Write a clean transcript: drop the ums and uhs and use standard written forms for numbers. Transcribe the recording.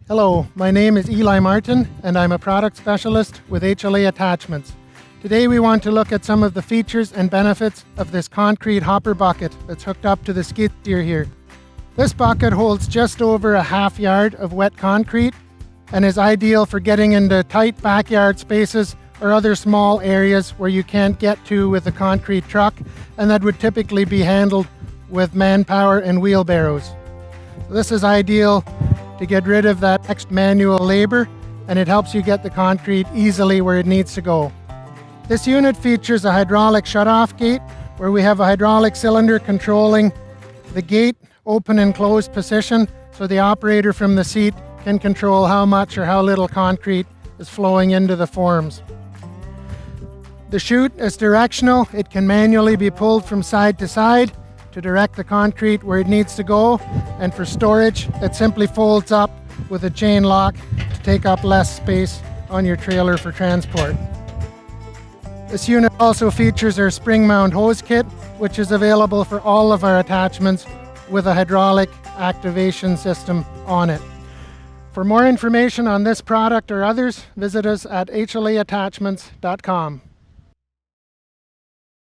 Hello, my name is Eli Martin and I'm a product specialist with HLA Attachments. Today we want to look at some of the features and benefits of this concrete hopper bucket that's hooked up to the skid steer here. This bucket holds just over a half yard of wet concrete and is ideal for getting into tight backyard spaces or other small areas where you can't get to with a concrete truck, and that would typically be handled with manpower and wheelbarrows. This is ideal to get rid of that extra manual labor, and it helps you get the concrete easily where it needs to go. This unit features a hydraulic shutoff gate where we have a hydraulic cylinder controlling the gate open and closed position, so the operator from the seat can control how much or how little concrete is flowing into the forms. The chute is directional. It can manually be pulled from side to side to direct the concrete where it needs to go, and for storage it simply folds up with a chain lock to take up less space on your trailer for transport. This unit also features our spring mount hose kit, which is available for all of our attachments with a hydraulic activation system on it. For more information on this product or others, visit us at HLAattachments.com.